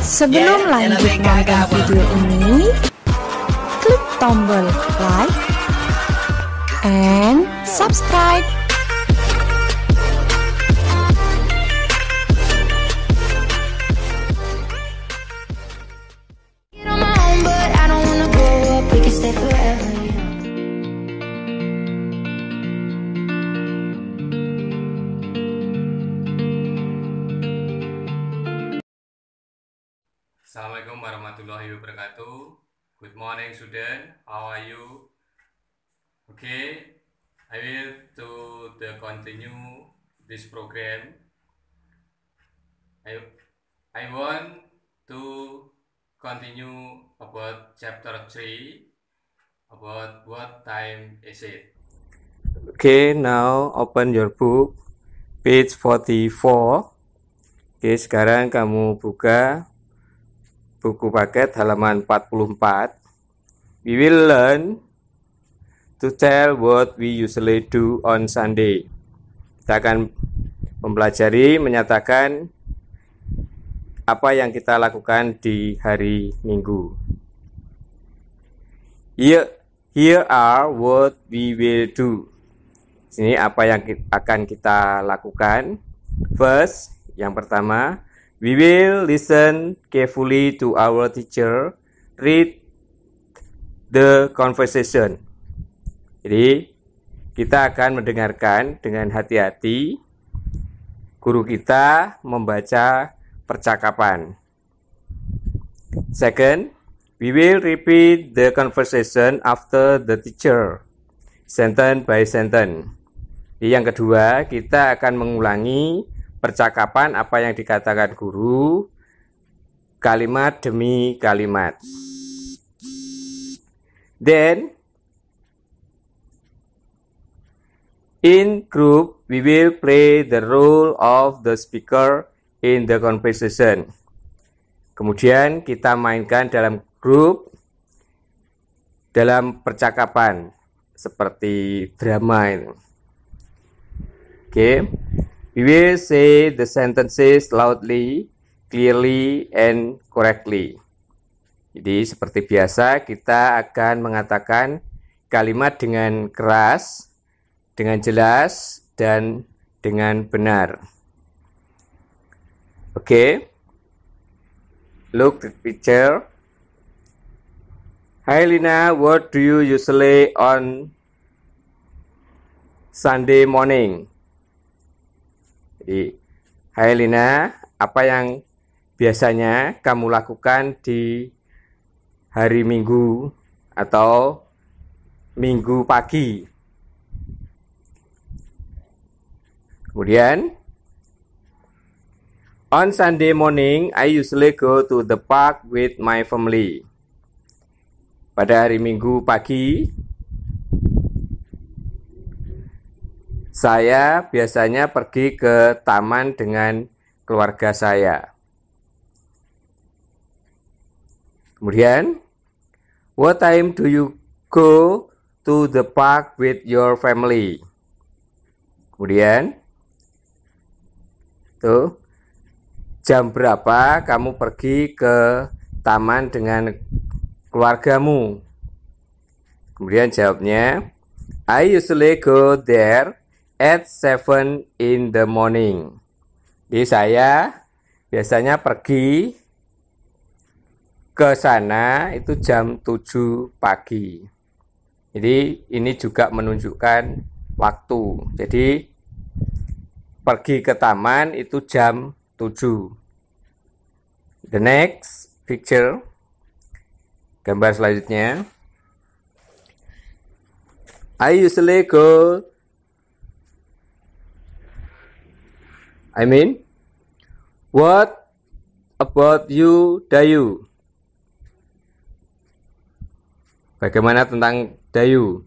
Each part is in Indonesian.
Sebelum lanjut nonton video ini, klik tombol like and subscribe. Assalamualaikum warahmatullahi wabarakatuh. Good morning student, how are you? Okay, I will continue this program. I want to continue about chapter 3 about what time is it. Okay, now open your book page 44. Oke, sekarang kamu buka buku paket halaman 44. We will learn to tell what we usually do on Sunday. Kita akan mempelajari menyatakan apa yang kita lakukan di hari Minggu. Here are what we will do. Sini apa yang akan kita lakukan. First, yang pertama, we will listen carefully to our teacher, read the conversation. Jadi, kita akan mendengarkan dengan hati-hati guru kita membaca percakapan. Second, we will repeat the conversation after the teacher, sentence by sentence. Jadi, yang kedua, kita akan mengulangi percakapan apa yang dikatakan guru, kalimat demi kalimat. Then, in group, we will play the role of the speaker in the conversation. Kemudian kita mainkan dalam grup, dalam percakapan, seperti drama ini. Oke. We will say the sentences loudly, clearly, and correctly. Jadi seperti biasa kita akan mengatakan kalimat dengan keras, dengan jelas, dan dengan benar. Oke. Look at the picture. Hi Lina, what do you usually on Sunday morning? Jadi, hai Lina, apa yang biasanya kamu lakukan di hari Minggu atau Minggu pagi? Kemudian, on Sunday morning, I usually go to the park with my family. Pada hari Minggu pagi, saya biasanya pergi ke taman dengan keluarga saya. Kemudian, what time do you go to the park with your family? Kemudian, jam berapa kamu pergi ke taman dengan keluargamu? Kemudian jawabnya, I usually go there at 7 in the morning. Jadi saya biasanya pergi ke sana itu jam 7 pagi. Jadi ini juga menunjukkan waktu. Jadi pergi ke taman itu jam 7. The next picture. Gambar selanjutnya. I usually go what about you, Dayu? Bagaimana tentang Dayu?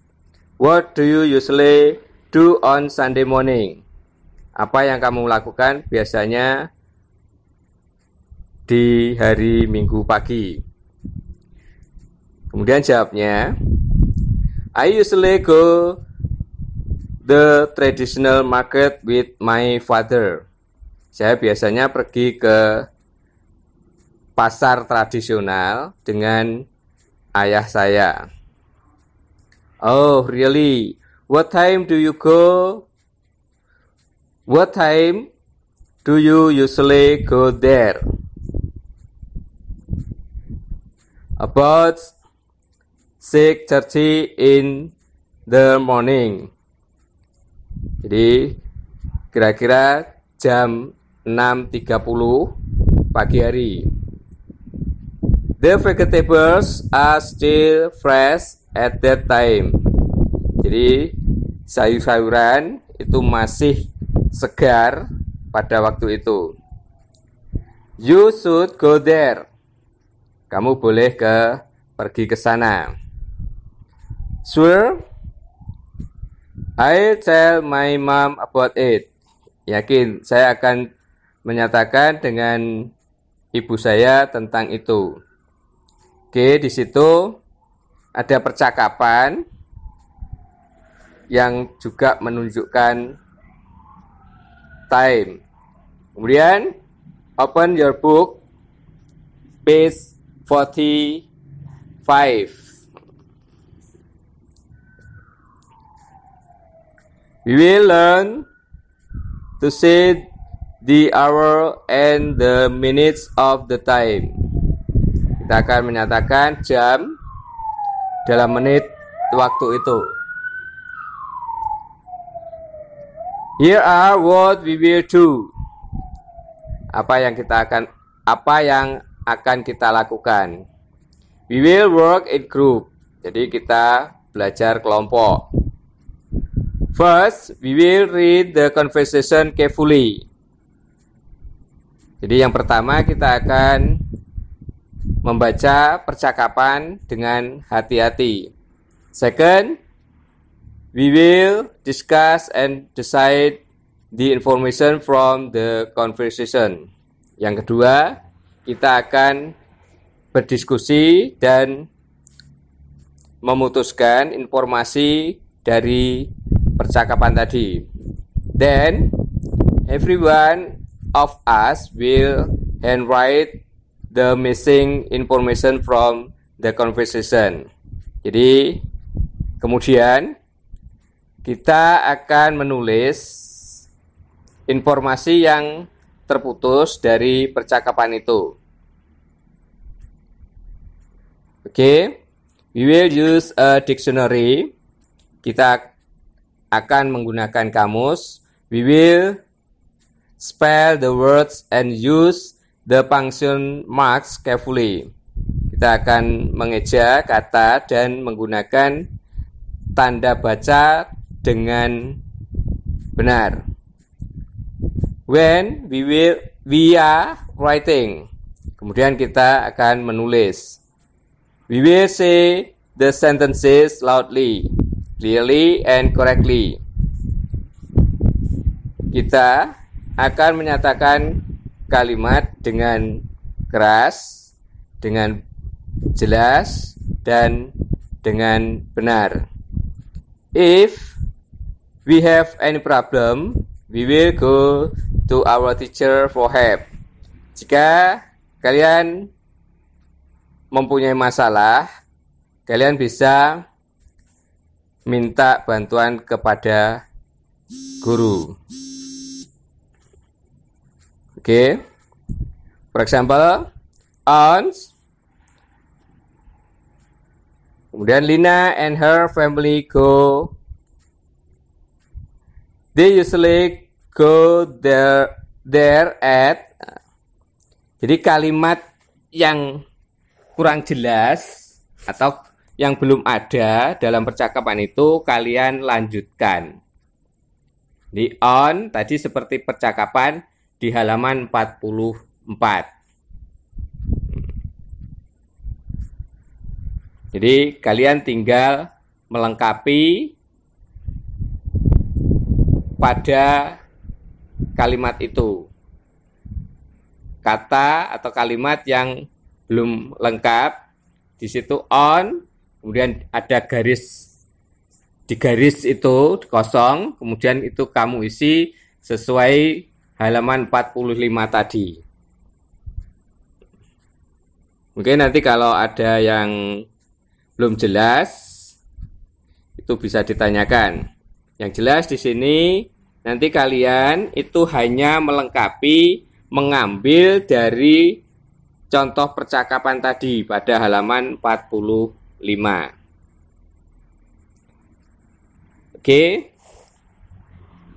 What do you usually do on Sunday morning? Apa yang kamu lakukan biasanya di hari Minggu pagi? Kemudian jawabnya, I usually go the traditional market with my father. Saya biasanya pergi ke pasar tradisional dengan ayah saya. Oh, really? What time do you go? What time do you usually go there? About 6:30 in the morning. Jadi kira-kira jam 6.30 pagi hari. The vegetables are still fresh at that time. Jadi sayur-sayuran itu masih segar pada waktu itu. You should go there. Kamu boleh pergi ke sana. Sure, I'll tell my mom about it. Yakin, saya akan menyatakan dengan ibu saya tentang itu. Oke, di situ ada percakapan yang juga menunjukkan time. Kemudian, open your book, page 45. We will learn to say the hour and the minutes of the time. Kita akan menyatakan jam dalam menit waktu itu. Here are what we will do. Apa yang akan kita lakukan. We will work in group. Jadi kita belajar kelompok. First, we will read the conversation carefully. Jadi yang pertama kita akan membaca percakapan dengan hati-hati. Second, we will discuss and decide the information from the conversation. Yang kedua, kita akan berdiskusi dan memutuskan informasi dari percakapan tadi. Then, every one of us will handwrite the missing information from the conversation. Jadi, kemudian kita akan menulis informasi yang terputus dari percakapan itu. Oke, we will use a dictionary. Kita akan menggunakan kamus. We will spell the words and use the punctuation marks carefully. Kita akan mengeja kata dan menggunakan tanda baca dengan benar. When we are writing, kemudian kita akan menulis. We will say the sentences loudly, clearly and correctly. Kita akan menyatakan kalimat dengan keras, dengan jelas, dan dengan benar. If we have any problem, we will go to our teacher for help. Jika kalian mempunyai masalah, kalian bisa minta bantuan kepada guru. Okay. For example, Ons. Kemudian Lina and her family go. They usually go there at. Jadi kalimat yang kurang jelas atau yang belum ada dalam percakapan itu kalian lanjutkan. Di on tadi seperti percakapan di halaman 44. Jadi kalian tinggal melengkapi pada kalimat itu. Kata atau kalimat yang belum lengkap, di situ on, kemudian ada garis di garis itu kosong, kemudian itu kamu isi sesuai halaman 45 tadi. Mungkin nanti kalau ada yang belum jelas, itu bisa ditanyakan. Yang jelas di sini, nanti kalian itu hanya melengkapi, mengambil dari contoh percakapan tadi pada halaman 45. Okay,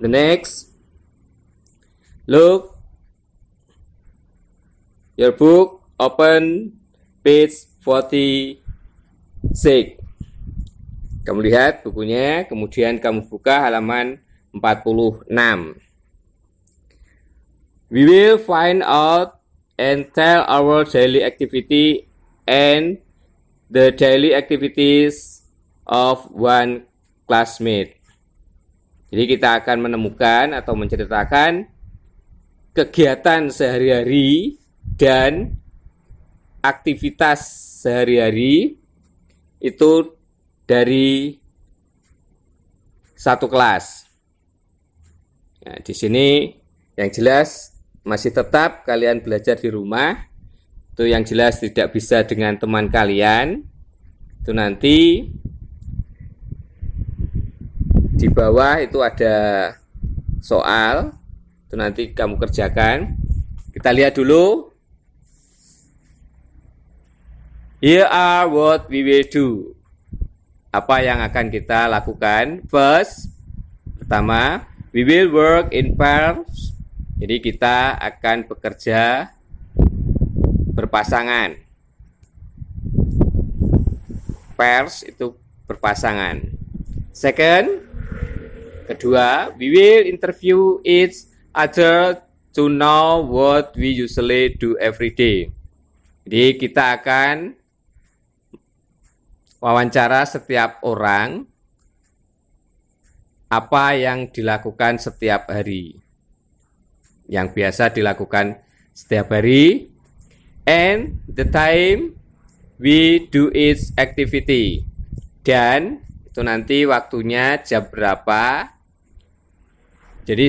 the next, look your book, open page 46. Kamu lihat bukunya, kemudian kamu buka halaman 46. We will find out and tell our daily activity and the daily activities of one classmate. Jadi kita akan menemukan atau menceritakan kegiatan sehari-hari dan aktivitas sehari-hari itu dari satu kelas. Nah, di sini yang jelas masih tetap kalian belajar di rumah. Itu yang jelas tidak bisa dengan teman kalian. Itu nanti di bawah itu ada soal, itu nanti kamu kerjakan. Kita lihat dulu. Here are what we will do. Apa yang akan kita lakukan? First, pertama, we will work in pairs. Jadi kita akan bekerja berpasangan. Pairs itu berpasangan. Second, kedua, we will interview each other to know what we usually do every day. Jadi kita akan wawancara setiap orang apa yang dilakukan setiap hari. Yang biasa dilakukan setiap hari. And the time we do each activity. Dan itu nanti waktunya jam berapa. Jadi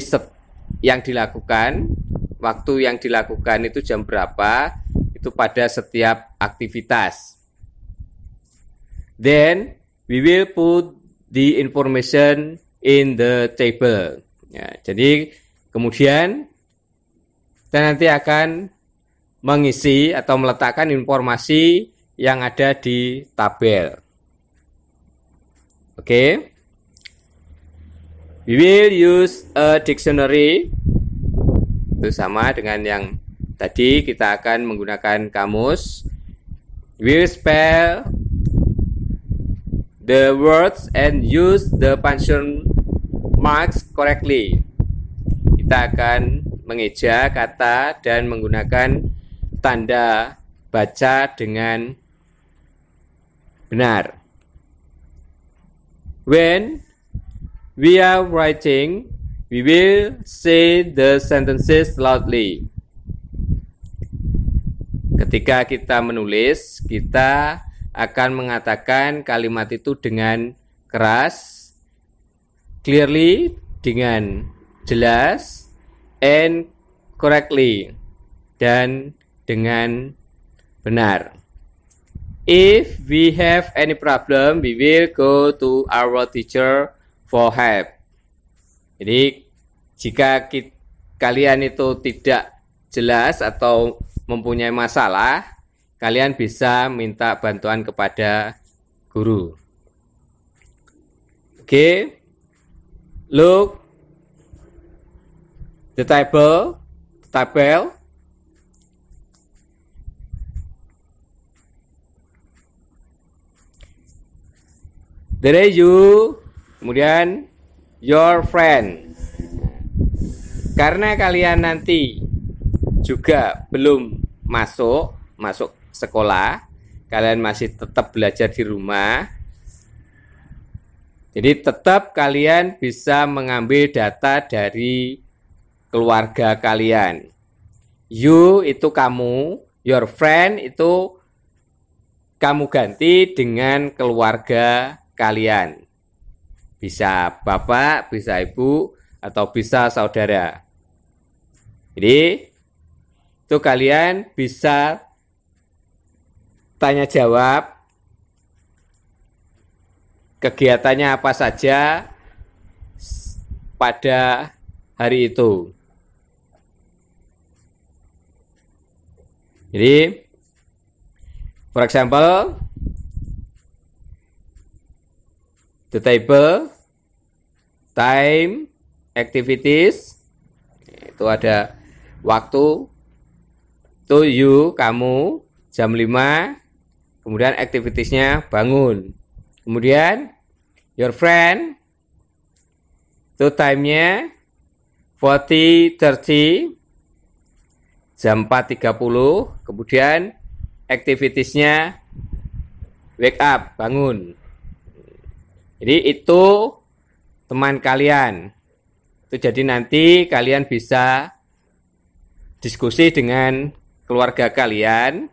yang dilakukan, waktu yang dilakukan itu jam berapa, itu pada setiap aktivitas. Then we will put the information in the table. Ya, jadi kemudian kita nanti akan mengisi atau meletakkan informasi yang ada di tabel. Oke. We will use a dictionary. Itu sama dengan yang tadi, kita akan menggunakan kamus. We will spell the words and use the punctuation marks correctly. Kita akan mengeja kata dan menggunakan tanda baca dengan benar. When we are writing, we will say the sentences loudly. Ketika kita menulis, kita akan mengatakan kalimat itu dengan keras, clearly, dengan jelas, and correctly, dan dengan benar. If we have any problem, we will go to our teacher for help. Jadi jika kalian itu tidak jelas atau mempunyai masalah, kalian bisa minta bantuan kepada guru. Oke. Look the table. Dari you, kemudian your friend. Karena kalian nanti juga belum masuk sekolah, kalian masih tetap belajar di rumah. Jadi tetap kalian bisa mengambil data dari keluarga kalian. You itu kamu, your friend itu kamu ganti dengan keluarga kalian. Bisa bapak, bisa ibu, atau bisa saudara. Jadi itu kalian bisa tanya jawab kegiatannya apa saja pada hari itu. Jadi, for example, the table, time, activities, itu ada waktu, to you, kamu, jam 5, kemudian activitiesnya bangun. Kemudian, your friend, itu time-nya 40:30, jam 4:30, kemudian activitiesnya wake up, bangun. Jadi itu teman kalian. Itu jadi nanti kalian bisa diskusi dengan keluarga kalian,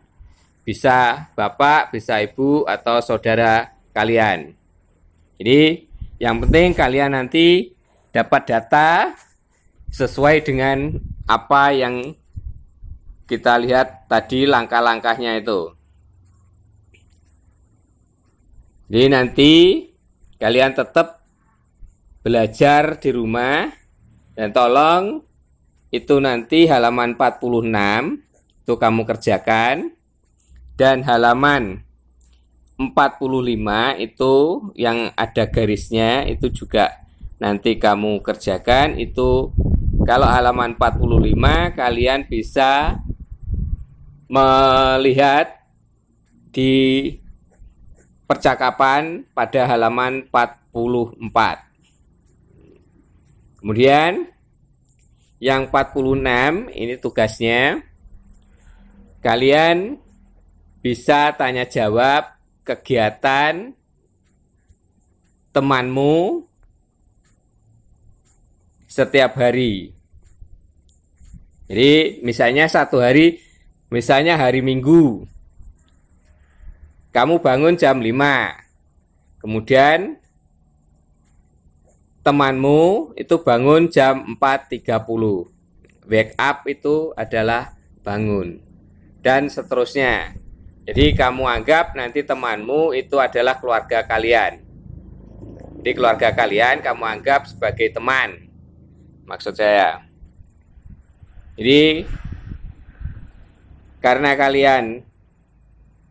bisa bapak, bisa ibu, atau saudara kalian. Jadi yang penting kalian nanti dapat data sesuai dengan apa yang kita lihat tadi langkah-langkahnya itu. Jadi nanti kalian tetap belajar di rumah, dan tolong itu nanti halaman 46 itu kamu kerjakan, dan halaman 45 itu yang ada garisnya itu juga nanti kamu kerjakan. Itu kalau halaman 45 kalian bisa melihat di percakapan pada halaman 44. Kemudian yang 46 ini tugasnya, kalian bisa tanya jawab kegiatan temanmu setiap hari. Jadi misalnya satu hari, misalnya hari Minggu, kamu bangun jam 5, kemudian temanmu itu bangun jam 4:30. Wake up itu adalah bangun, dan seterusnya. Jadi kamu anggap nanti temanmu itu adalah keluarga kalian. Jadi keluarga kalian kamu anggap sebagai teman, maksud saya. Jadi karena kalian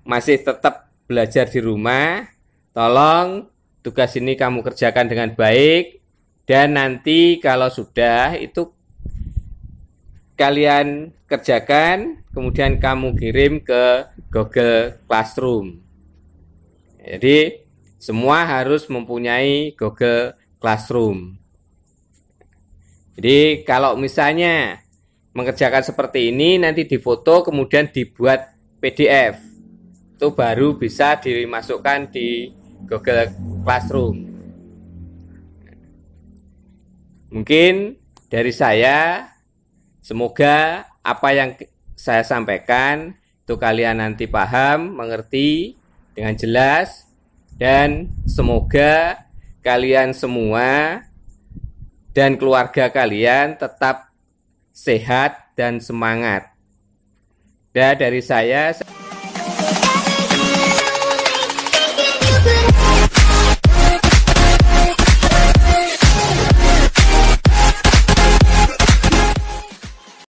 masih tetap belajar di rumah, tolong tugas ini kamu kerjakan dengan baik. Dan nanti kalau sudah itu kalian kerjakan, kemudian kamu kirim ke Google Classroom. Jadi semua harus mempunyai Google Classroom. Jadi kalau misalnya mengerjakan seperti ini, nanti difoto kemudian dibuat PDF. Itu baru bisa dimasukkan di Google Classroom. Mungkin dari saya, semoga apa yang saya sampaikan itu kalian nanti paham, mengerti dengan jelas, dan semoga kalian semua dan keluarga kalian tetap sehat dan semangat. Dan dari saya